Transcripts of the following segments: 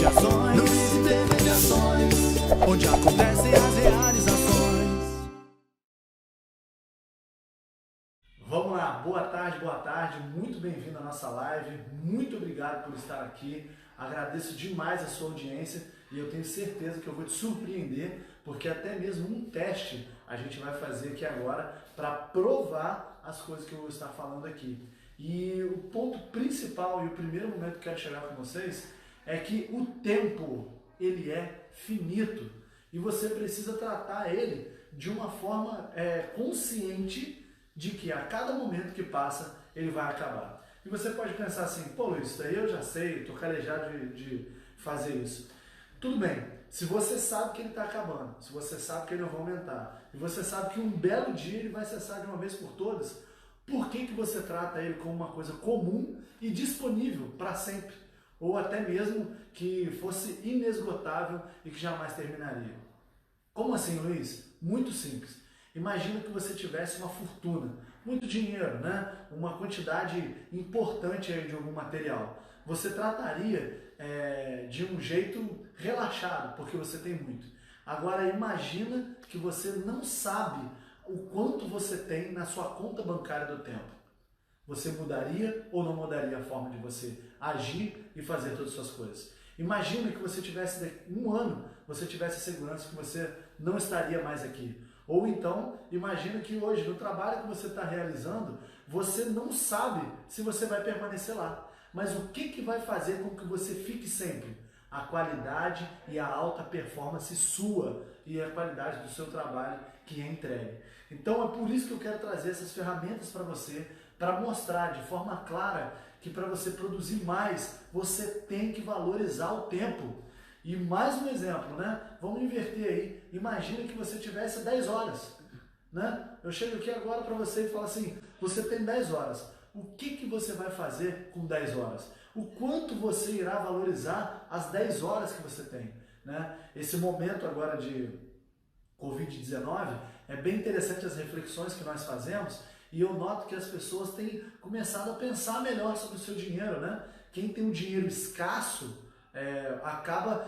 Notícias, intermediações, onde acontecem as realizações. Vamos lá, boa tarde, muito bem-vindo à nossa live, muito obrigado por estar aqui, agradeço demais a sua audiência e eu tenho certeza que eu vou te surpreender, porque até mesmo um teste a gente vai fazer aqui agora para provar as coisas que eu vou estar falando aqui. E o ponto principal e o primeiro momento que eu quero chegar com vocês é que o tempo, ele é finito e você precisa tratar ele de uma forma consciente de que a cada momento que passa, ele vai acabar. E você pode pensar assim, pô Luiz, isso aí eu já sei, estou calejado de fazer isso. Tudo bem, se você sabe que ele está acabando, se você sabe que ele não vai aumentar, e você sabe que um belo dia ele vai cessar de uma vez por todas, por que você trata ele como uma coisa comum e disponível para sempre? Ou até mesmo que fosse inesgotável e que jamais terminaria. Como assim, Luiz? Muito simples. Imagina que você tivesse uma fortuna, muito dinheiro, né? Uma quantidade importante aí de algum material. Você trataria de um jeito relaxado, porque você tem muito. Agora imagina que você não sabe o quanto você tem na sua conta bancária do tempo. Você mudaria ou não mudaria a forma de você agir e fazer todas as suas coisas? Imagina que você tivesse um ano, você tivesse a segurança que você não estaria mais aqui. Ou então, imagina que hoje, no trabalho que você está realizando, você não sabe se você vai permanecer lá. Mas o que vai fazer com que você fique sempre? A qualidade e a alta performance sua e a qualidade do seu trabalho que é entregue. Então é por isso que eu quero trazer essas ferramentas para você, para mostrar de forma clara que para você produzir mais, você tem que valorizar o tempo. E mais um exemplo, né? Vamos inverter aí. Imagina que você tivesse 10 horas. Né? Eu chego aqui agora para você e falo assim, você tem 10 horas. O que você vai fazer com 10 horas? O quanto você irá valorizar as 10 horas que você tem? Né? Esse momento agora de Covid-19 é bem interessante as reflexões que nós fazemos e eu noto que as pessoas têm começado a pensar melhor sobre o seu dinheiro, né? Quem tem um dinheiro escasso acaba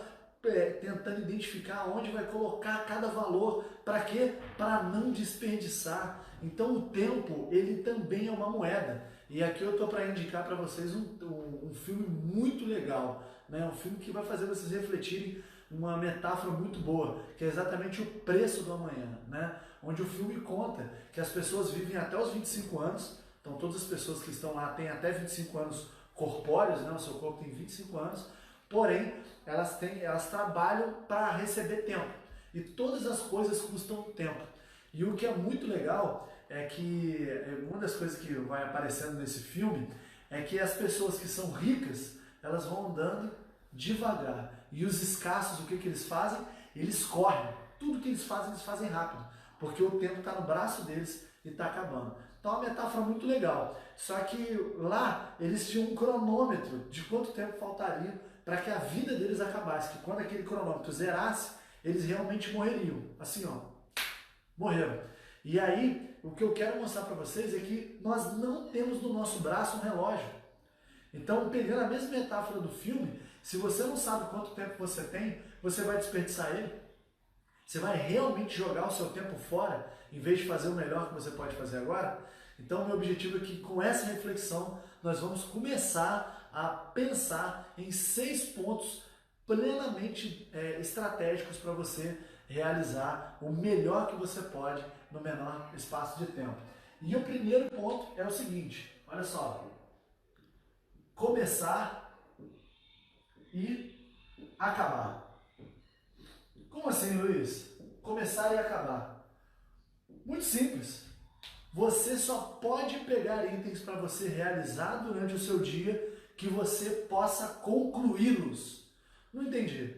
tentando identificar onde vai colocar cada valor. Para quê? Para não desperdiçar. Então o tempo, ele também é uma moeda. E aqui eu estou para indicar para vocês um filme muito legal, né? Um filme que vai fazer vocês refletirem uma metáfora muito boa, que é exatamente O Preço do Amanhã, né? Onde o filme conta que as pessoas vivem até os 25 anos, então todas as pessoas que estão lá têm até 25 anos corpóreos, né? O seu corpo tem 25 anos, porém elas trabalham para receber tempo, e todas as coisas custam tempo. E o que é muito legal é que uma das coisas que vai aparecendo nesse filme é que as pessoas que são ricas, elas vão andando devagar. E os escassos, o que eles fazem? Eles correm. Tudo que eles fazem rápido. Porque o tempo está no braço deles e está acabando. Então é uma metáfora muito legal. Só que lá eles tinham um cronômetro de quanto tempo faltaria para que a vida deles acabasse. Que quando aquele cronômetro zerasse, eles realmente morreriam. Assim, ó. Morreram. E aí, o que eu quero mostrar para vocês é que nós não temos no nosso braço um relógio. Então, pegando a mesma metáfora do filme, se você não sabe quanto tempo você tem, você vai desperdiçar ele? Você vai realmente jogar o seu tempo fora, em vez de fazer o melhor que você pode fazer agora? Então, meu objetivo é que com essa reflexão, nós vamos começar a pensar em 6 pontos plenamente estratégicos para você realizar o melhor que você pode no menor espaço de tempo. E o primeiro ponto é o seguinte, olha só, começar e acabar. Como assim, Luiz? Começar e acabar. Muito simples. Você só pode pegar itens para você realizar durante o seu dia que você possa concluí-los. Não entendi.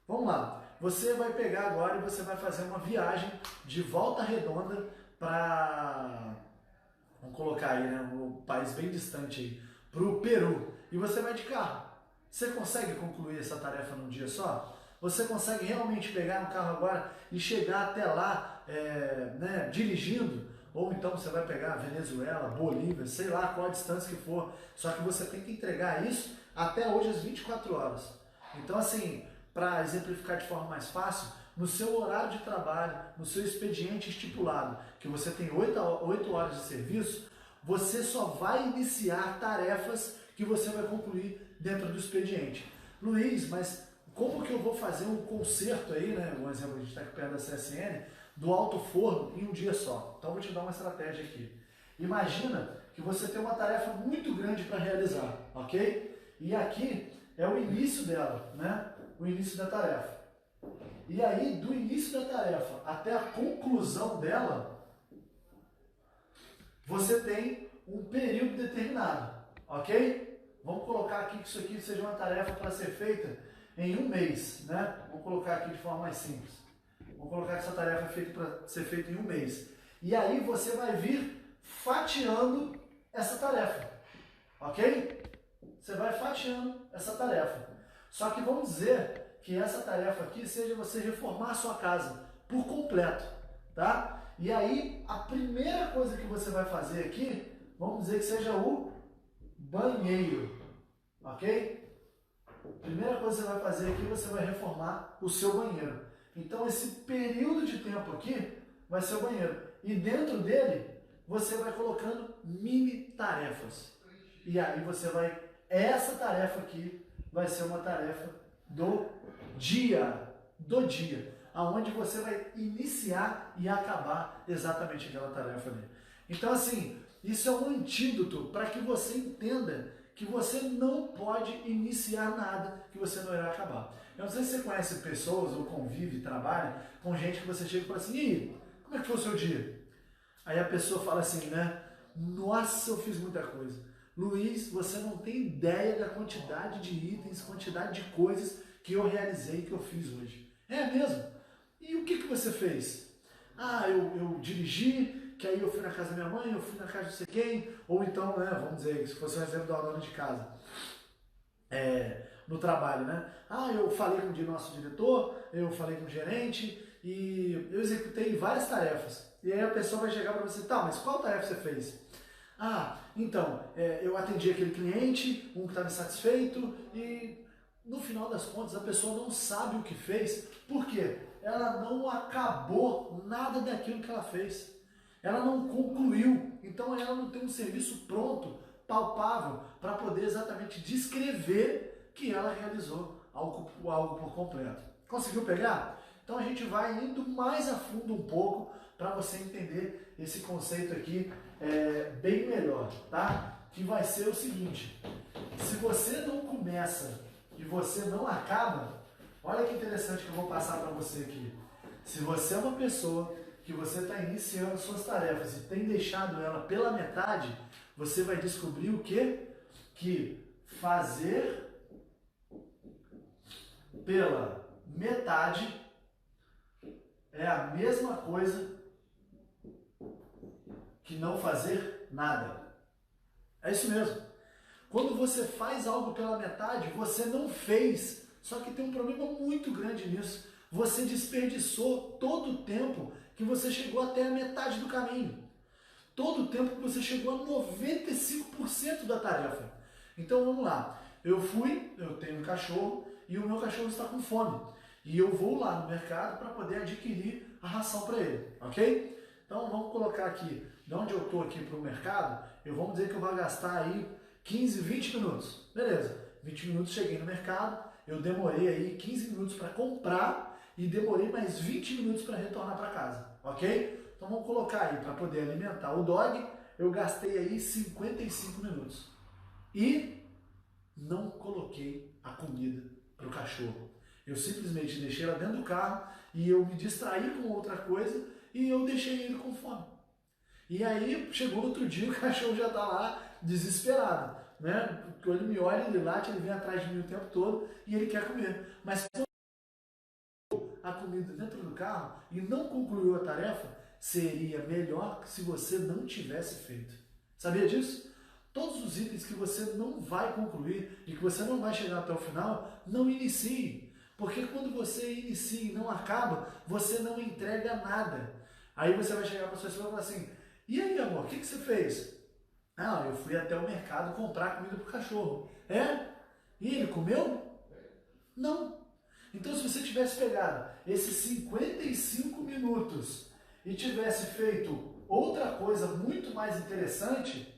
Vamos lá. Você vai pegar agora e você vai fazer uma viagem de Volta Redonda para, vamos colocar aí, né, um país bem distante aí, para o Peru. E você vai de carro. Você consegue concluir essa tarefa num dia só? Você consegue realmente pegar no carro agora e chegar até lá né, dirigindo? Ou então você vai pegar Venezuela, Bolívia, sei lá qual a distância que for. Só que você tem que entregar isso até hoje às 24 horas. Então, assim, para exemplificar de forma mais fácil, no seu horário de trabalho, no seu expediente estipulado, que você tem 8 horas de serviço, você só vai iniciar tarefas que você vai concluir dentro do expediente. Luiz, mas como que eu vou fazer um conserto aí, né? Um exemplo, a gente está aqui perto da CSN, do alto forno em um dia só. Então, eu vou te dar uma estratégia aqui. Imagina que você tem uma tarefa muito grande para realizar, ok? E aqui é o início dela, né? O início da tarefa. E aí, do início da tarefa até a conclusão dela, você tem um período determinado, ok? Vamos colocar aqui que isso aqui seja uma tarefa para ser feita em um mês, né? Vamos colocar aqui de forma mais simples. Vamos colocar que essa tarefa é feita para ser feita em um mês. E aí você vai vir fatiando essa tarefa, ok? Você vai fatiando essa tarefa. Só que vamos dizer que essa tarefa aqui seja você reformar a sua casa por completo, tá? E aí, a primeira coisa que você vai fazer aqui, vamos dizer que seja o banheiro, ok? Primeira coisa que você vai fazer aqui, você vai reformar o seu banheiro. Então, esse período de tempo aqui vai ser o banheiro. E dentro dele, você vai colocando mini tarefas. E aí você vai... Essa tarefa aqui vai ser uma tarefa do dia, aonde você vai iniciar e acabar exatamente aquela tarefa ali. Então, assim, isso é um antídoto para que você entenda que você não pode iniciar nada que você não irá acabar. Eu não sei se você conhece pessoas ou convive, trabalha com gente que você chega e fala assim: "E como é que foi o seu dia?" Aí a pessoa fala assim, né? "Nossa, eu fiz muita coisa. Luiz, você não tem ideia da quantidade de itens, quantidade de coisas que eu realizei, que eu fiz hoje." É mesmo? E o que você fez? "Ah, eu dirigi, que aí eu fui na casa da minha mãe, eu fui na casa de não sei quem." Ou então, né, vamos dizer, se fosse um exemplo da dona de casa, no trabalho, né? "Ah, eu falei com o nosso diretor, eu falei com o gerente e eu executei várias tarefas." E aí a pessoa vai chegar para você: "Tá, mas qual tarefa você fez?" "Ah, então, eu atendi aquele cliente, um que estava insatisfeito." E no final das contas a pessoa não sabe o que fez. Por quê? Ela não acabou nada daquilo que ela fez. Ela não concluiu. Então ela não tem um serviço pronto, palpável, para poder exatamente descrever que ela realizou algo por completo. Conseguiu pegar? Então a gente vai indo mais a fundo um pouco para você entender esse conceito aqui bem melhor, tá? Que vai ser o seguinte: se você não começa e você não acaba, olha que interessante que eu vou passar para você aqui. Se você é uma pessoa que você está iniciando suas tarefas e tem deixado ela pela metade, você vai descobrir o quê? Que fazer pela metade é a mesma coisa que não fazer nada. É isso mesmo. Quando você faz algo pela metade, você não fez. Só que tem um problema muito grande nisso. Você desperdiçou todo o tempo que você chegou até a metade do caminho. Todo o tempo que você chegou a 95% da tarefa. Então vamos lá. Eu tenho um cachorro e o meu cachorro está com fome. E eu vou lá no mercado para poder adquirir a ração para ele, ok? Então vamos colocar aqui, de onde eu estou aqui para o mercado, vamos dizer que eu vou gastar aí 15, 20 minutos. Beleza, 20 minutos cheguei no mercado, eu demorei aí 15 minutos para comprar e demorei mais 20 minutos para retornar para casa, ok? Então vamos colocar aí, para poder alimentar o dog, eu gastei aí 55 minutos. E não coloquei a comida para o cachorro. Eu simplesmente deixei ela dentro do carro e eu me distraí com outra coisa e eu deixei ele com fome. E aí chegou no outro dia, o cachorro já está lá desesperado, né? Porque ele me olha, ele late, ele vem atrás de mim o tempo todo e ele quer comer. Mas a comida dentro do carro e não concluiu a tarefa, seria melhor se você não tivesse feito. Sabia disso? Todos os itens que você não vai concluir e que você não vai chegar até o final, não inicie. Porque quando você inicia e não acaba, você não entrega nada. Aí você vai chegar para a sua esposa e falar assim: "E aí, amor, o que você fez?" "Ah, eu fui até o mercado comprar comida para o cachorro." "É? E ele comeu?" Não. Então, se você tivesse pegado esses 55 minutos e tivesse feito outra coisa muito mais interessante,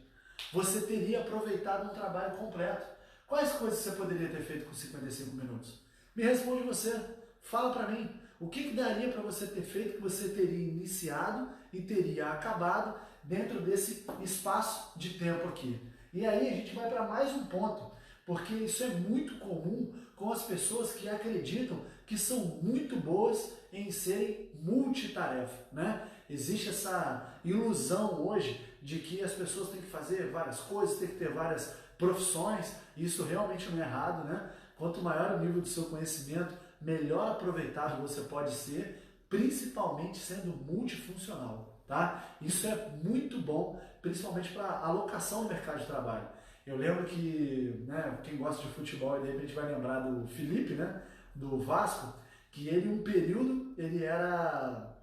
você teria aproveitado um trabalho completo. Quais coisas você poderia ter feito com 55 minutos? Me responde você. Fala para mim. O que daria para você ter feito que você teria iniciado e teria acabado dentro desse espaço de tempo aqui? E aí a gente vai para mais um ponto, porque isso é muito comum com as pessoas que acreditam que são muito boas em serem multitarefa, né? Existe essa ilusão hoje de que as pessoas têm que fazer várias coisas, têm que ter várias profissões, e isso realmente não é errado, né? Quanto maior o nível do seu conhecimento, melhor aproveitado você pode ser, principalmente sendo multifuncional, tá? Isso é muito bom, principalmente para alocação no mercado de trabalho. Eu lembro que, né, quem gosta de futebol, de repente vai lembrar do Felipe, né, do Vasco, que ele, um período, ele era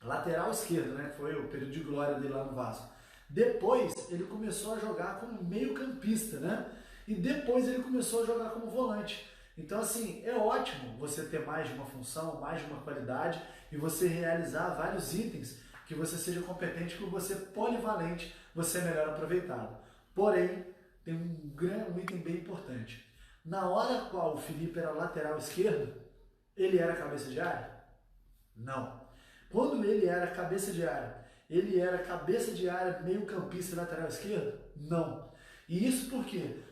lateral esquerdo, né, foi o período de glória dele lá no Vasco. Depois, ele começou a jogar como meio-campista, né, e depois ele começou a jogar como volante. Então, assim, é ótimo você ter mais de uma função, mais de uma qualidade e você realizar vários itens que você seja competente, que você polivalente, você é melhor aproveitado. Porém, tem um item bem importante. Na hora qual o Felipe era lateral esquerdo, ele era cabeça de área? Não. Quando ele era cabeça de área, ele era cabeça de área, meio campista e lateral esquerdo? Não. E isso porque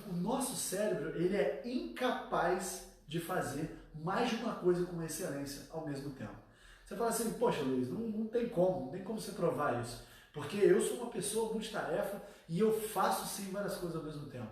o nosso cérebro ele é incapaz de fazer mais de uma coisa com excelência ao mesmo tempo. Você fala assim, poxa Luiz, não tem como você provar isso. Porque eu sou uma pessoa multitarefa e eu faço sim várias coisas ao mesmo tempo.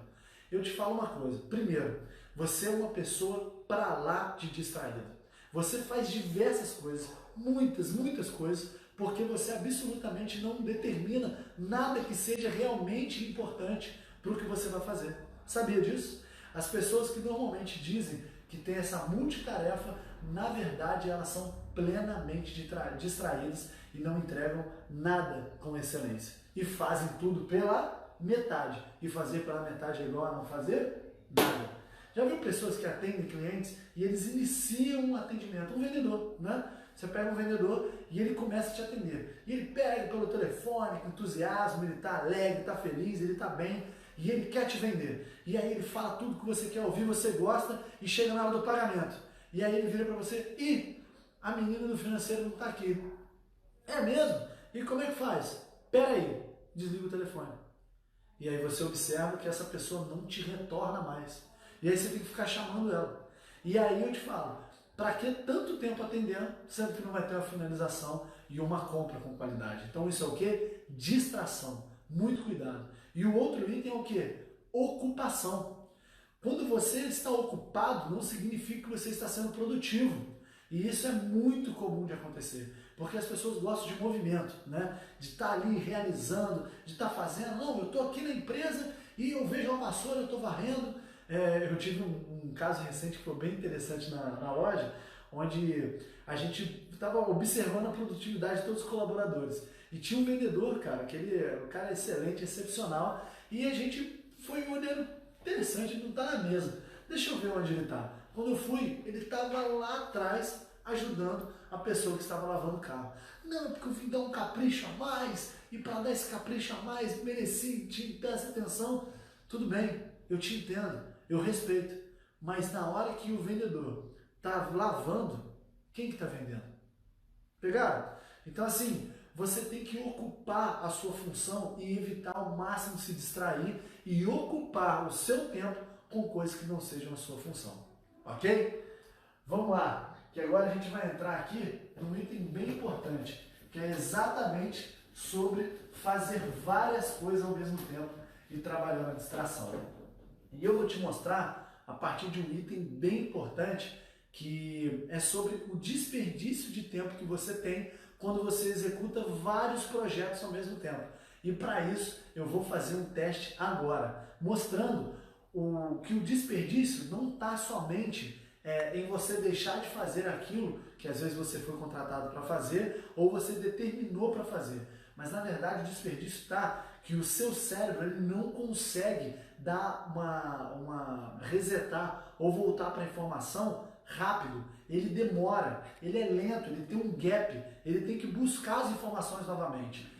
Eu te falo uma coisa. Primeiro, você é uma pessoa pra lá de distraída. Você faz diversas coisas, muitas coisas, porque você absolutamente não determina nada que seja realmente importante para o que você vai fazer. Sabia disso? As pessoas que normalmente dizem que tem essa multitarefa, na verdade elas são plenamente distraídas e não entregam nada com excelência. E fazem tudo pela metade. E fazer pela metade é igual a não fazer nada. Já viu pessoas que atendem clientes e eles iniciam um atendimento, um vendedor, né? Você pega um vendedor e ele começa a te atender. E ele pega pelo telefone, com entusiasmo, ele está alegre, está feliz, ele está bem e ele quer te vender. E aí ele fala tudo que você quer ouvir, você gosta e chega na hora do pagamento. E aí ele vira para você e a menina do financeiro não está aqui. É mesmo? E como é que faz? Pera aí, desliga o telefone. E aí você observa que essa pessoa não te retorna mais. E aí você tem que ficar chamando ela. E aí eu te falo, para que tanto tempo atendendo, sendo que não vai ter uma finalização e uma compra com qualidade? Então isso é o quê? Distração. Muito cuidado. E o outro item é o quê? Ocupação. Quando você está ocupado, não significa que você está sendo produtivo. E isso é muito comum de acontecer. Porque as pessoas gostam de movimento, né? De estar ali realizando, de estar fazendo. Não, eu estou aqui na empresa e eu vejo uma vassoura, eu estou varrendo. Eu tive um caso recente que foi bem interessante na loja, onde a gente estava observando a produtividade de todos os colaboradores. E tinha um vendedor, cara, o cara é excelente, excepcional, e a gente foi olhando, interessante, ele não está na mesa. Deixa eu ver onde ele está. Quando eu fui, ele estava lá atrás, ajudando a pessoa que estava lavando o carro. Não, porque eu vim dar um capricho a mais, e para dar esse capricho a mais, mereci te dar essa atenção. Tudo bem, eu te entendo. Eu respeito, mas na hora que o vendedor está lavando, quem que está vendendo? Pegaram? Então assim, você tem que ocupar a sua função e evitar ao máximo se distrair e ocupar o seu tempo com coisas que não sejam a sua função. Ok? Vamos lá, que agora a gente vai entrar aqui num item bem importante, que é exatamente sobre fazer várias coisas ao mesmo tempo e trabalhar na distração. E eu vou te mostrar a partir de um item bem importante que é sobre o desperdício de tempo que você tem quando você executa vários projetos ao mesmo tempo. E para isso eu vou fazer um teste agora, mostrando que o desperdício não está somente em você deixar de fazer aquilo que às vezes você foi contratado para fazer ou você determinou para fazer. Mas na verdade o desperdício está que o seu cérebro ele não consegue dar resetar ou voltar para a informação rápido. Ele demora, ele é lento, ele tem um gap, ele tem que buscar as informações novamente.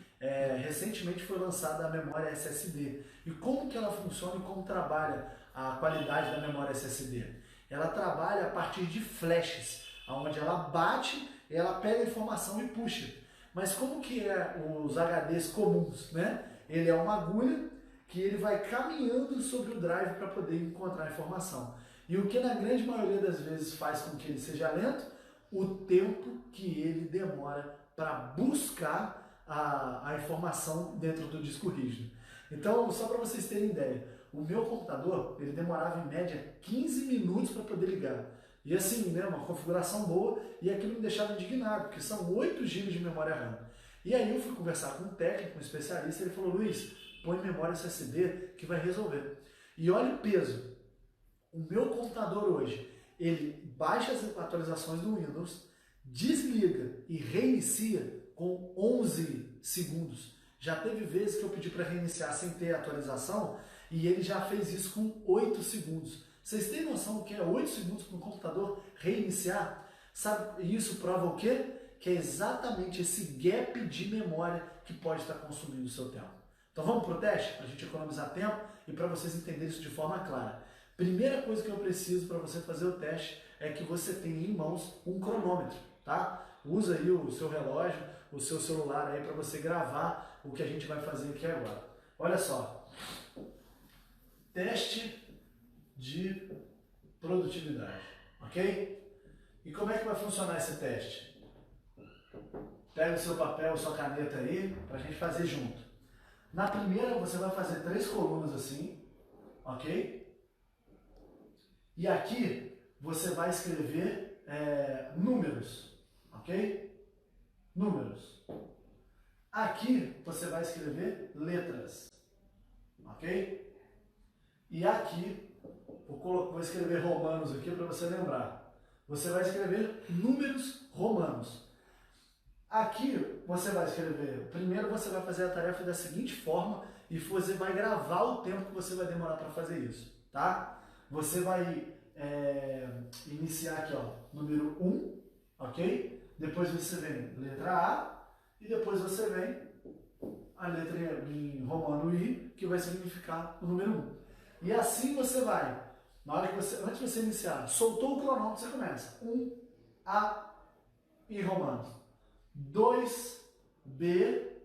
Recentemente foi lançada a memória SSD. E como que ela funciona e como trabalha a qualidade da memória SSD? Ela trabalha a partir de flashes, onde ela bate, ela pega a informação e puxa. Mas como que é os HDs comuns, né? Ele é uma agulha que ele vai caminhando sobre o drive para poder encontrar a informação. E o que na grande maioria das vezes faz com que ele seja lento? O tempo que ele demora para buscar a informação dentro do disco rígido. Então, só para vocês terem ideia, o meu computador, ele demorava em média 15 minutos para poder ligar. E assim, né, uma configuração boa, e aquilo me deixava indignado, porque são 8 GB de memória RAM. E aí eu fui conversar com um técnico, um especialista, e ele falou: Luiz, põe memória SSD que vai resolver. E olha o peso. O meu computador hoje, ele baixa as atualizações do Windows, desliga e reinicia com 11 segundos. Já teve vezes que eu pedi para reiniciar sem ter atualização e ele já fez isso com 8 segundos. Vocês têm noção do que é 8 segundos para um computador reiniciar? Sabe, isso prova o quê? Que é exatamente esse gap de memória que pode estar consumindo o seu tempo. Então vamos para o teste? Para a gente economizar tempo e para vocês entenderem isso de forma clara. Primeira coisa que eu preciso para você fazer o teste é que você tenha em mãos um cronômetro, tá? Usa aí o seu relógio, o seu celular aí para você gravar o que a gente vai fazer aqui agora. Olha só. Teste de produtividade, ok? E como é que vai funcionar esse teste? Pega o seu papel, sua caneta aí, para a gente fazer junto. Na primeira você vai fazer 3 colunas assim, ok? E aqui você vai escrever números, ok? Números. Aqui você vai escrever letras, ok? E aqui, vou escrever romanos aqui para você lembrar. Você vai escrever números romanos. Aqui você vai escrever, primeiro você vai fazer a tarefa da seguinte forma e você vai gravar o tempo que você vai demorar para fazer isso, tá? Você vai iniciar aqui, ó, número 1, ok? Depois você vem letra A e depois você vem a letra em romano I, que vai significar o número 1. E assim você vai, na hora que antes de você iniciar, soltou o cronômetro, você começa. 1, A em romanos. 2, B,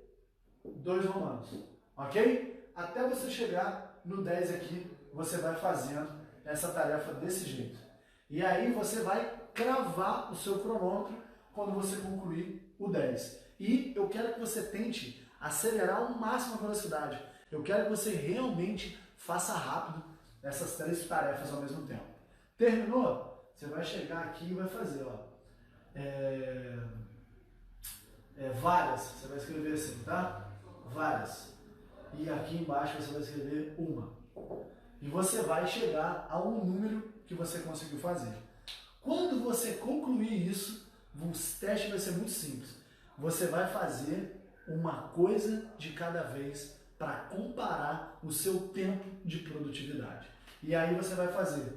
2 romanos, ok? Até você chegar no 10 aqui, você vai fazendo essa tarefa desse jeito. E aí você vai cravar o seu cronômetro quando você concluir o 10. E eu quero que você tente acelerar ao máximo a velocidade. Eu quero que você realmente faça rápido essas 3 tarefas ao mesmo tempo. Terminou? Você vai chegar aqui e vai fazer, ó. Várias, você vai escrever assim, tá? Várias. E aqui embaixo você vai escrever uma. E você vai chegar a um número que você conseguiu fazer. Quando você concluir isso, o teste vai ser muito simples. Você vai fazer uma coisa de cada vez para comparar o seu tempo de produtividade. E aí você vai fazer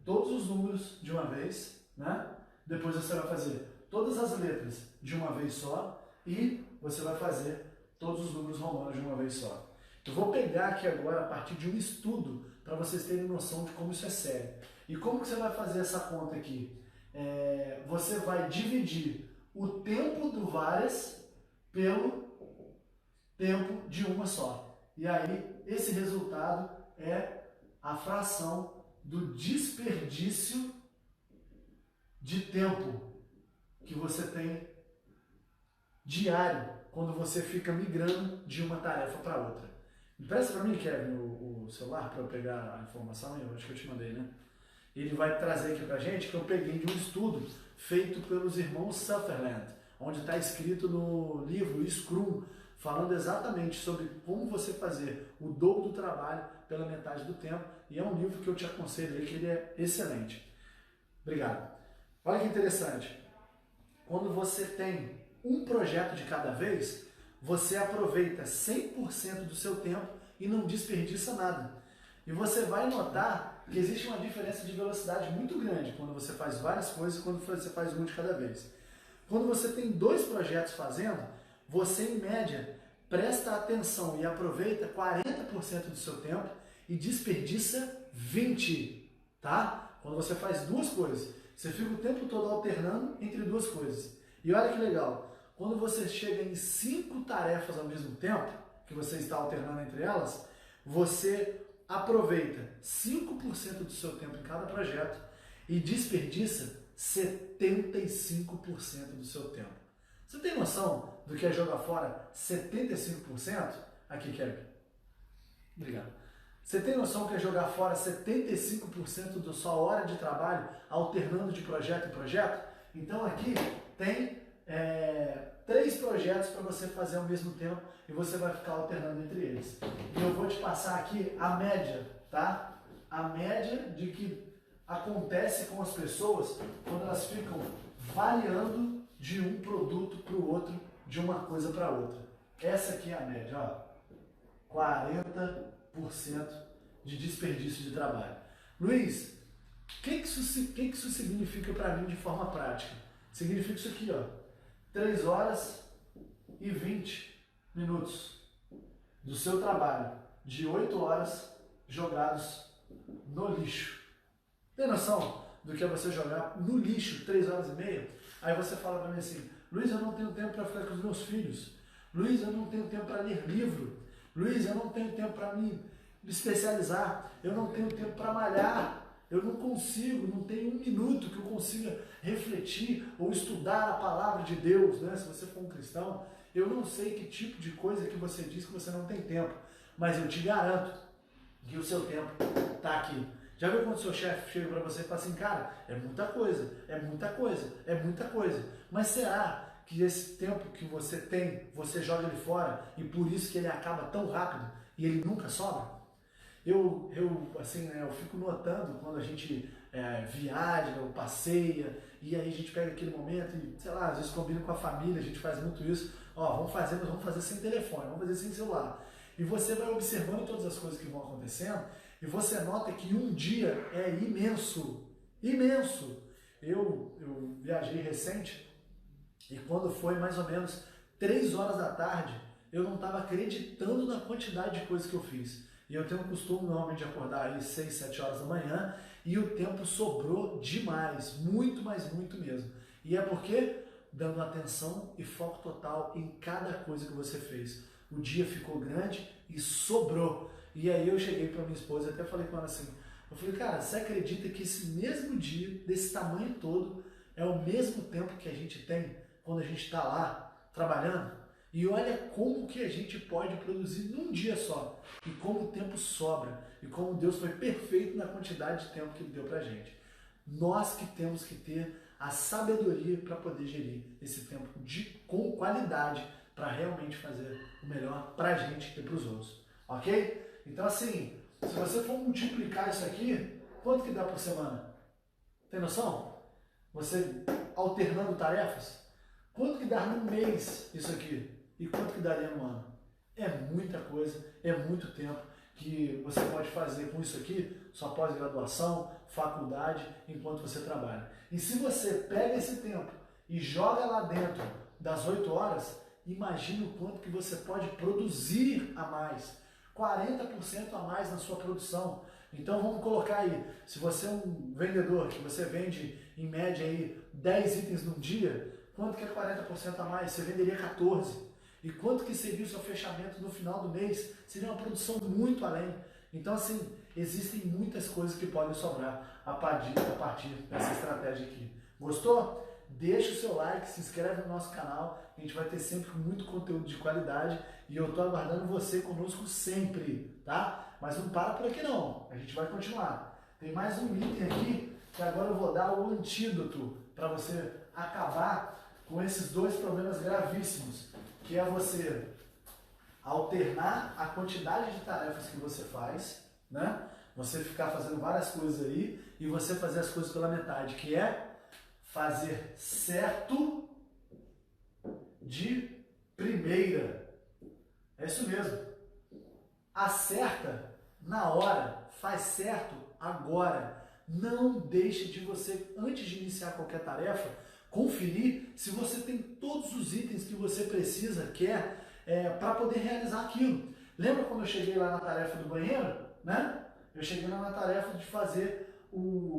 todos os números de uma vez, né? Depois você vai fazer todas as letras de uma vez só e você vai fazer todos os números romanos de uma vez só. Eu vou pegar aqui agora a partir de um estudo para vocês terem noção de como isso é sério. E como que você vai fazer essa conta aqui? Você vai dividir o tempo do várias pelo tempo de uma só. E aí, esse resultado é a fração do desperdício de tempo que você tem diário quando você fica migrando de uma tarefa para outra. Empresta para mim, Kevin, o celular para eu pegar a informação, eu acho que eu te mandei, né? Ele vai trazer aqui para a gente que eu peguei de um estudo feito pelos irmãos Sutherland, onde está escrito no livro Scrum, falando exatamente sobre como você fazer o dobro do trabalho pela metade do tempo, e é um livro que eu te aconselho aí, que ele é excelente. Obrigado. Olha que interessante. Quando você tem um projeto de cada vez, você aproveita 100% do seu tempo e não desperdiça nada. E você vai notar que existe uma diferença de velocidade muito grande quando você faz várias coisas e quando você faz um de cada vez. Quando você tem 2 projetos fazendo, você em média presta atenção e aproveita 40% do seu tempo e desperdiça 20%, tá? Quando você faz 2 coisas, você fica o tempo todo alternando entre 2 coisas. E olha que legal, quando você chega em 5 tarefas ao mesmo tempo, que você está alternando entre elas, você aproveita 5% do seu tempo em cada projeto e desperdiça 75% do seu tempo. Você tem noção do que é jogar fora 75%? Aqui, Kevin. Obrigado. Você tem noção do que é jogar fora 75% da sua hora de trabalho alternando de projeto em projeto? Então aqui tem 3 projetos para você fazer ao mesmo tempo e você vai ficar alternando entre eles. E eu vou te passar aqui a média, tá? A média de que acontece com as pessoas quando elas ficam variando de um produto para o outro, de uma coisa para outra. Essa aqui é a média, ó. 40% de desperdício de trabalho. Luiz, o que isso significa para mim de forma prática? Significa isso aqui, ó. 3 horas e 20 minutos do seu trabalho, de 8 horas jogados no lixo. Tem noção do que é você jogar no lixo 3 horas e meia? Aí você fala para mim assim, Luiz, eu não tenho tempo para ficar com os meus filhos. Luiz, eu não tenho tempo para ler livro. Luiz, eu não tenho tempo para me especializar. Eu não tenho tempo para malhar. Eu não consigo, não tenho 1 minuto que eu consiga refletir ou estudar a palavra de Deus, né? Se você for um cristão, eu não sei que tipo de coisa que você diz que você não tem tempo, mas eu te garanto que o seu tempo está aqui. Já viu quando o seu chefe chega para você e fala assim, cara, é muita coisa, é muita coisa, é muita coisa, mas será que esse tempo que você tem, você joga ele fora e por isso que ele acaba tão rápido e ele nunca sobra? Eu fico notando quando a gente viaja ou passeia e aí a gente pega aquele momento e, sei lá, às vezes combina com a família, a gente faz muito isso, ó, vamos fazer sem telefone, vamos fazer sem celular. E você vai observando todas as coisas que vão acontecendo e você nota que um dia é imenso, imenso. Eu viajei recente e quando foi mais ou menos 3 horas da tarde, eu não estava acreditando na quantidade de coisas que eu fiz. E eu tenho o costume normalmente de acordar aí 6, 7 horas da manhã e o tempo sobrou demais, muito, mas muito mesmo. E é porque dando atenção e foco total em cada coisa que você fez. O dia ficou grande e sobrou. E aí eu cheguei para minha esposa e até falei com ela assim, eu falei, cara, você acredita que esse mesmo dia, desse tamanho todo, é o mesmo tempo que a gente tem quando a gente está lá trabalhando? E olha como que a gente pode produzir num dia só. E como o tempo sobra. E como Deus foi perfeito na quantidade de tempo que Ele deu pra gente. Nós que temos que ter a sabedoria para poder gerir esse tempo com qualidade para realmente fazer o melhor pra gente e pros outros. Ok? Então assim, se você for multiplicar isso aqui, quanto que dá por semana? Tem noção? Você alternando tarefas? Quanto que dá no mês isso aqui? E quanto que daria no ano? É muita coisa, é muito tempo que você pode fazer com isso aqui, sua pós-graduação, faculdade, enquanto você trabalha. E se você pega esse tempo e joga lá dentro das 8 horas, imagine o quanto que você pode produzir a mais. 40% a mais na sua produção. Então vamos colocar aí, se você é um vendedor, que você vende em média aí 10 itens num dia, quanto que é 40% a mais? Você venderia 14. E quanto que seria o seu fechamento no final do mês? Seria uma produção muito além. Então assim, existem muitas coisas que podem sobrar a partir dessa estratégia aqui. Gostou? Deixa o seu like, se inscreve no nosso canal, a gente vai ter sempre muito conteúdo de qualidade e eu estou aguardando você conosco sempre, tá? Mas não para por aqui não, a gente vai continuar. Tem mais um item aqui que agora eu vou dar o antídoto para você acabar com esses 2 problemas gravíssimos, que é você alternar a quantidade de tarefas que você faz, né? Você ficar fazendo várias coisas aí e você fazer as coisas pela metade, que é fazer certo de primeira. É isso mesmo. Acerta na hora, faz certo agora. Não deixe de você, antes de iniciar qualquer tarefa, conferir se você tem todos os itens que você precisa, quer, para poder realizar aquilo. Lembra quando eu cheguei lá na tarefa do banheiro, né? Eu cheguei lá na tarefa de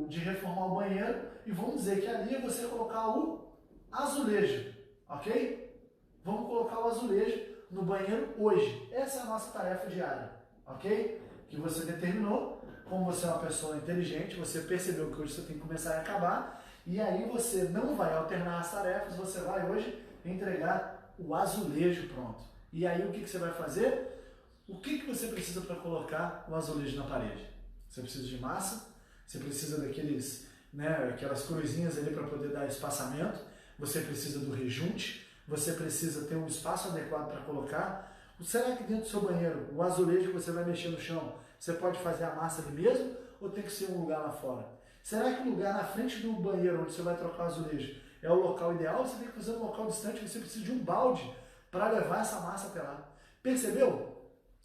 de reformar o banheiro, e vamos dizer que ali é você colocar o azulejo, ok? Vamos colocar o azulejo no banheiro hoje. Essa é a nossa tarefa diária, ok? Que você determinou. Como você é uma pessoa inteligente, você percebeu que hoje você tem que começar a acabar, e aí você não vai alternar as tarefas, você vai hoje entregar o azulejo pronto. E aí o que você vai fazer? O que você precisa para colocar o azulejo na parede? Você precisa de massa, você precisa aquelas cruzinhas ali para poder dar espaçamento, você precisa do rejunte, você precisa ter um espaço adequado para colocar. Será que dentro do seu banheiro, o azulejo que você vai mexer no chão, você pode fazer a massa ali mesmo ou tem que ser um lugar lá fora? Será que o lugar na frente do banheiro onde você vai trocar o azulejo é o local ideal ou você tem que fazer um local distante, você precisa de um balde para levar essa massa até lá? Percebeu?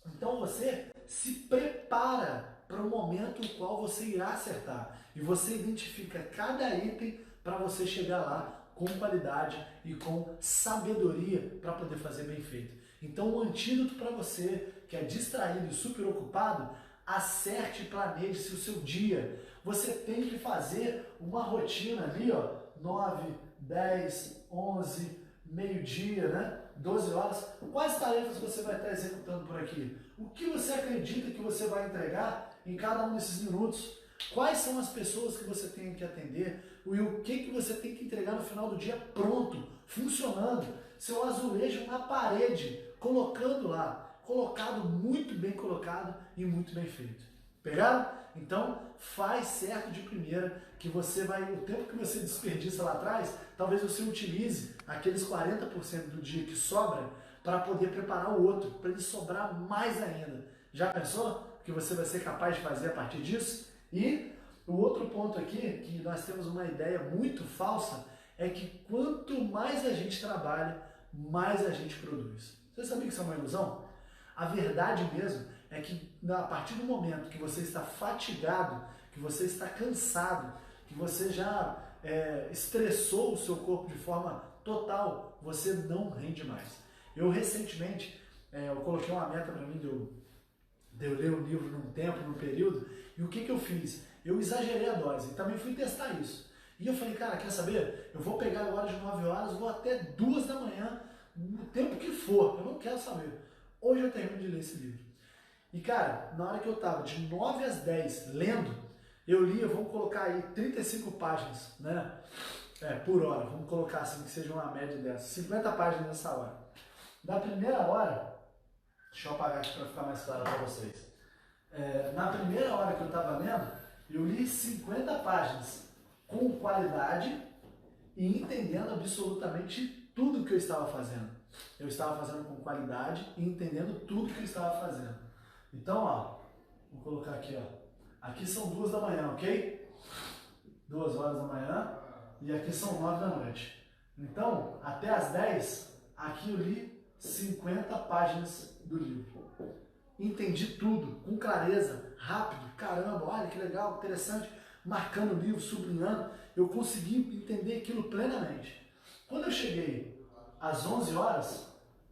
Então você se prepara para o momento no qual você irá acertar e você identifica cada item para você chegar lá com qualidade e com sabedoria para poder fazer bem feito. Então o antídoto para você que é distraído e super ocupado, acerte e planeje-se o seu dia. Você tem que fazer uma rotina ali, 9, 10, 11, meio-dia, né? 12 horas. Quais tarefas você vai estar executando por aqui? O que você acredita que você vai entregar em cada um desses minutos? Quais são as pessoas que você tem que atender? E o que você tem que entregar no final do dia pronto, funcionando? Seu azulejo na parede, colocando lá, muito bem colocado e muito bem feito. Pegaram? Então, faz certo de primeira que você vai, o tempo que você desperdiça lá atrás, talvez você utilize aqueles 40% do dia que sobra para poder preparar o outro, para ele sobrar mais ainda. Já pensou que você vai ser capaz de fazer a partir disso? E o outro ponto aqui, que nós temos uma ideia muito falsa, é que quanto mais a gente trabalha, mais a gente produz. Você sabia que isso é uma ilusão? A verdade mesmo é que a partir do momento que você está fatigado, que você está cansado, que você já estressou o seu corpo de forma total, você não rende mais. Eu recentemente, eu coloquei uma meta para mim de eu ler o livro num tempo, num período, e o que eu fiz? Eu exagerei a dose e também fui testar isso. E eu falei, cara, quer saber? Eu vou pegar agora de 9 horas, vou até 2 da manhã, no tempo que for, eu não quero saber. Hoje eu termino de ler esse livro. E cara, na hora que eu tava de 9 às 10 lendo, eu lia, vamos colocar aí 35 páginas, né? Por hora, vamos colocar assim, que seja uma média dessas, 50 páginas nessa hora. Da primeira hora, deixa eu apagar aqui para ficar mais claro para vocês. Na primeira hora que eu estava lendo, eu li 50 páginas com qualidade e entendendo absolutamente tudo que eu estava fazendo. Eu estava fazendo com qualidade e entendendo tudo que eu estava fazendo. Então, vou colocar aqui, aqui são 2 da manhã, ok? 2 horas da manhã e aqui são 9 da noite. Então, até as 10, aqui eu li 50 páginas do livro. Entendi tudo, com clareza, rápido, caramba, olha que legal, interessante, marcando o livro, sublinhando, eu consegui entender aquilo plenamente. Quando eu cheguei às 11 horas,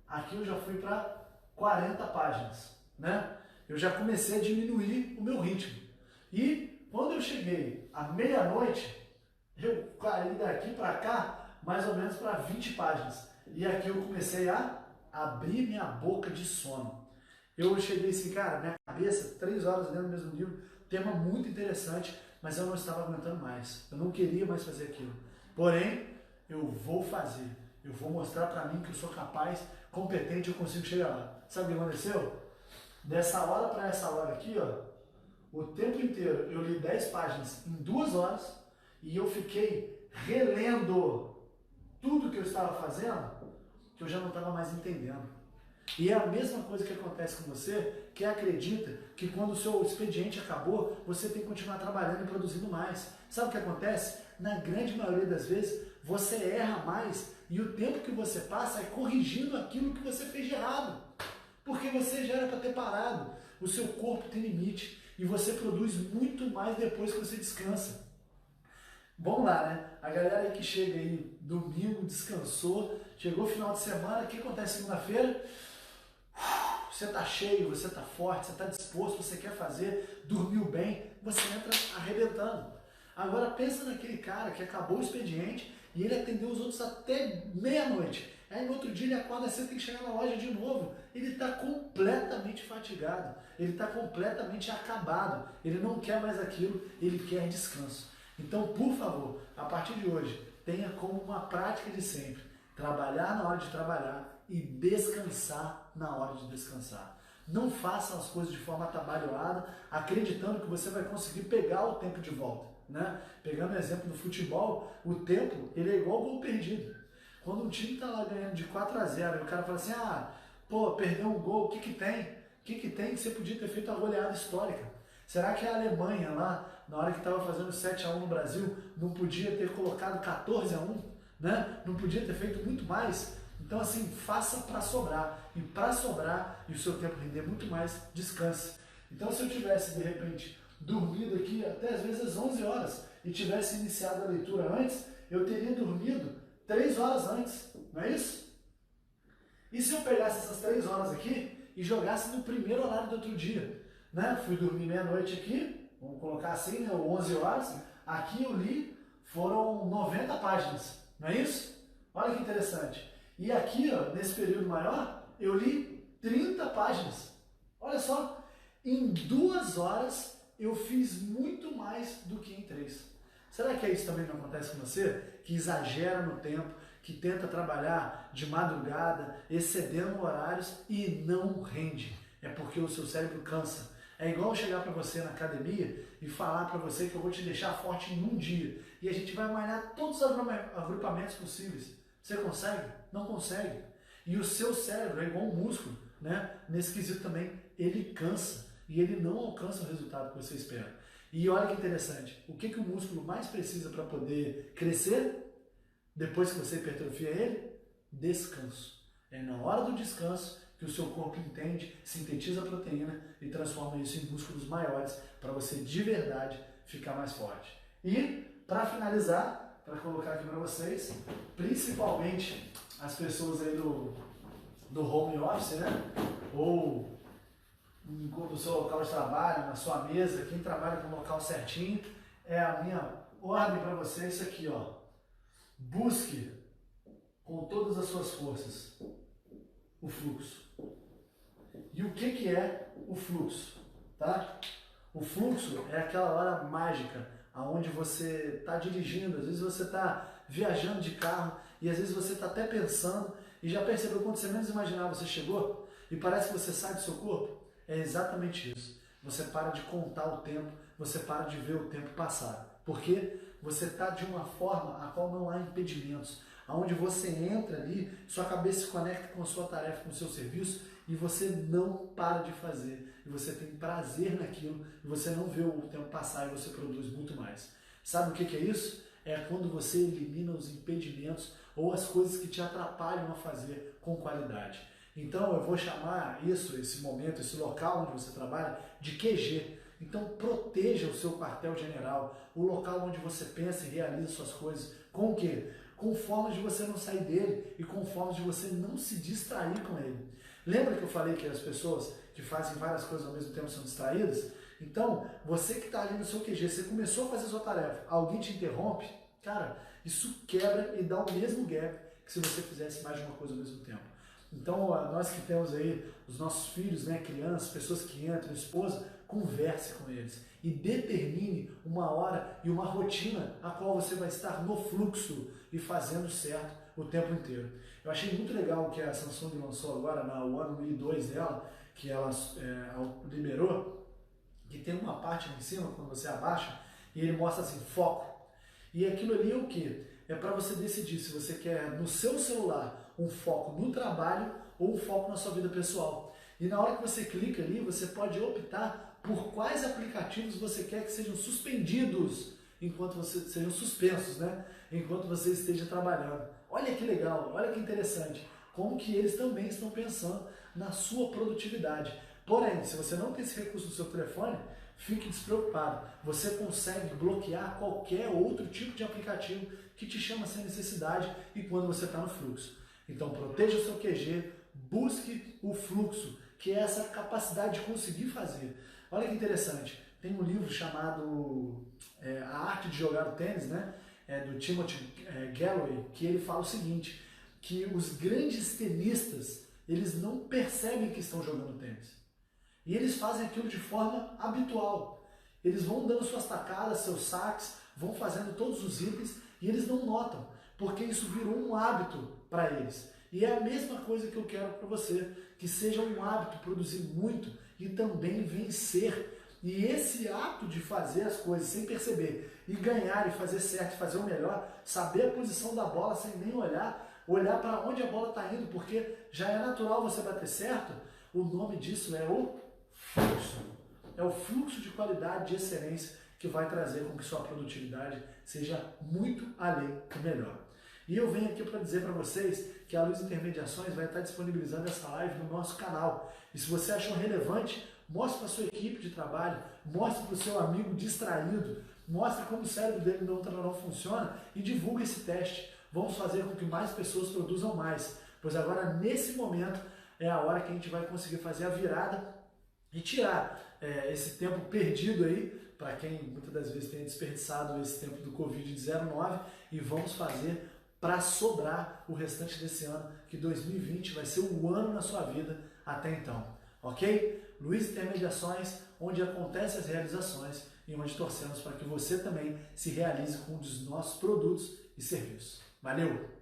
aqui eu já fui para 40 páginas, né? Eu já comecei a diminuir o meu ritmo. E quando eu cheguei à meia-noite, eu caí daqui para cá, mais ou menos para 20 páginas. E aqui eu comecei a abrir minha boca de sono. Eu cheguei assim, cara, minha cabeça, 3 horas lendo o mesmo livro, tema muito interessante, mas eu não estava aguentando mais. Eu não queria mais fazer aquilo. Porém, eu vou fazer. Eu vou mostrar para mim que eu sou capaz, competente, eu consigo chegar lá. Sabe o que aconteceu? Dessa hora para essa hora aqui, o tempo inteiro eu li 10 páginas em 2 horas e eu fiquei relendo tudo que eu estava fazendo, que eu já não estava mais entendendo. E é a mesma coisa que acontece com você, que acredita que quando o seu expediente acabou, você tem que continuar trabalhando e produzindo mais. Sabe o que acontece? Na grande maioria das vezes, você erra mais e o tempo que você passa é corrigindo aquilo que você fez de errado. Porque você já era para ter parado. O seu corpo tem limite e você produz muito mais depois que você descansa. Vamos lá, né? A galera aí que chega aí domingo, descansou, chegou final de semana, o que acontece segunda-feira? Você tá cheio, você tá forte, você tá disposto, você quer fazer, dormiu bem, você entra arrebentando. Agora pensa naquele cara que acabou o expediente e ele atendeu os outros até meia-noite. Aí no outro dia ele acorda cedo, tem que chegar na loja de novo. Ele está completamente fatigado, ele está completamente acabado, ele não quer mais aquilo, ele quer descanso. Então, por favor, a partir de hoje, tenha como uma prática de sempre, trabalhar na hora de trabalhar e descansar na hora de descansar. Não faça as coisas de forma atabalhoada, acreditando que você vai conseguir pegar o tempo de volta, né? Pegando o exemplo do futebol, o tempo ele é igual gol perdido. Quando um time está lá ganhando de 4-0 e o cara fala assim, perdeu um gol, o que que tem? O que que tem que você podia ter feito a goleada histórica? Será que a Alemanha lá, na hora que estava fazendo 7-1 no Brasil, não podia ter colocado 14-1? Né? Não podia ter feito muito mais? Então assim, faça para sobrar. E para sobrar e o seu tempo render muito mais, descanse. Então se eu tivesse, de repente, dormido aqui até às vezes às 11 horas e tivesse iniciado a leitura antes, eu teria dormido 3 horas antes, não é isso? E se eu pegasse essas 3 horas aqui e jogasse no primeiro horário do outro dia? Né? Fui dormir meia-noite aqui, vamos colocar assim, né? 11 horas, aqui eu li, foram 90 páginas, não é isso? Olha que interessante. E aqui, ó, nesse período maior, eu li 30 páginas. Olha só, em 2 horas eu fiz muito mais do que em 3. Será que isso também não acontece com você? Que exagera no tempo, que tenta trabalhar de madrugada, excedendo horários e não rende. É porque o seu cérebro cansa. É igual chegar para você na academia e falar para você que eu vou te deixar forte em um dia. E a gente vai malhar todos os agrupamentos possíveis. Você consegue? Não consegue. E o seu cérebro é igual um músculo, né? Nesse quesito também, ele cansa. E ele não alcança o resultado que você espera. E olha que interessante, o que o músculo mais precisa para poder crescer, depois que você hipertrofia ele? Descanso. É na hora do descanso que o seu corpo entende, sintetiza a proteína e transforma isso em músculos maiores para você de verdade ficar mais forte. E, para finalizar, para colocar aqui para vocês, principalmente as pessoas aí do home office, né? Ou no seu local de trabalho, na sua mesa, quem trabalha com o local certinho, é a minha ordem para você, isso aqui, ó. Busque com todas as suas forças o fluxo. E o que é o fluxo? Tá? O fluxo é aquela hora mágica, onde você está dirigindo, às vezes você está viajando de carro e às vezes você está até pensando e já percebeu quando você menos imaginava você chegou e parece que você sai do seu corpo? É exatamente isso. Você para de contar o tempo, você para de ver o tempo passar. Porque você está de uma forma a qual não há impedimentos, aonde você entra ali, sua cabeça se conecta com a sua tarefa, com o seu serviço e você não para de fazer. E você tem prazer naquilo e você não vê o tempo passar e você produz muito mais. Sabe o que é isso? É quando você elimina os impedimentos ou as coisas que te atrapalham a fazer com qualidade. Então eu vou chamar isso, esse momento, esse local onde você trabalha, de QG. Então proteja o seu quartel-general, o local onde você pensa e realiza suas coisas. Com o quê? Com formas de você não sair dele e com formas de você não se distrair com ele. Lembra que eu falei que as pessoas que fazem várias coisas ao mesmo tempo são distraídas? Então, você que está ali no seu QG, você começou a fazer a sua tarefa, alguém te interrompe, cara, isso quebra e dá o mesmo gap que se você fizesse mais de uma coisa ao mesmo tempo. Então, nós que temos aí os nossos filhos, né, crianças, pessoas que entram, esposa, converse com eles e determine uma hora e uma rotina a qual você vai estar no fluxo e fazendo certo o tempo inteiro. Eu achei muito legal o que a Samsung lançou agora, no One UI 2 dela, que ela liberou, que tem uma parte ali em cima, quando você abaixa, e ele mostra assim, foco. E aquilo ali é o quê? É para você decidir se você quer no seu celular um foco no trabalho ou um foco na sua vida pessoal. E na hora que você clica ali, você pode optar por quais aplicativos você quer que sejam suspendidos enquanto você sejam suspensos, né? Enquanto você esteja trabalhando. Olha que legal, olha que interessante, como que eles também estão pensando na sua produtividade. Porém, se você não tem esse recurso no seu telefone, fique despreocupado. Você consegue bloquear qualquer outro tipo de aplicativo que te chama sem necessidade e quando você está no fluxo. Então proteja o seu QG, busque o fluxo, que é essa capacidade de conseguir fazer. Olha que interessante, tem um livro chamado A Arte de Jogar o Tênis, né? Do Timothy Galloway, que ele fala o seguinte, que os grandes tenistas, eles não percebem que estão jogando tênis. E eles fazem aquilo de forma habitual. Eles vão dando suas tacadas, seus saques, vão fazendo todos os itens e eles não notam, porque isso virou um hábito para eles. E é a mesma coisa que eu quero para você, que seja um hábito produzir muito e também vencer. E esse ato de fazer as coisas sem perceber e ganhar e fazer certo, fazer o melhor, saber a posição da bola sem nem olhar para onde a bola está indo, porque já é natural você bater certo, o nome disso é o fluxo. É o fluxo de qualidade, de excelência, que vai trazer com que sua produtividade seja muito além do melhor. E eu venho aqui para dizer para vocês que a Luz Intermediações vai estar disponibilizando essa live no nosso canal. E se você achou relevante, mostre para a sua equipe de trabalho, mostre para o seu amigo distraído, mostre como o cérebro dele não funciona e divulgue esse teste. Vamos fazer com que mais pessoas produzam mais, pois agora nesse momento é a hora que a gente vai conseguir fazer a virada e tirar esse tempo perdido aí, para quem muitas das vezes tenha desperdiçado esse tempo do Covid-19, e vamos fazer para sobrar o restante desse ano, que 2020 vai ser o ano na sua vida até então, ok? Luiz Intermediações, onde acontecem as realizações e onde torcemos para que você também se realize com um dos nossos produtos e serviços. Valeu!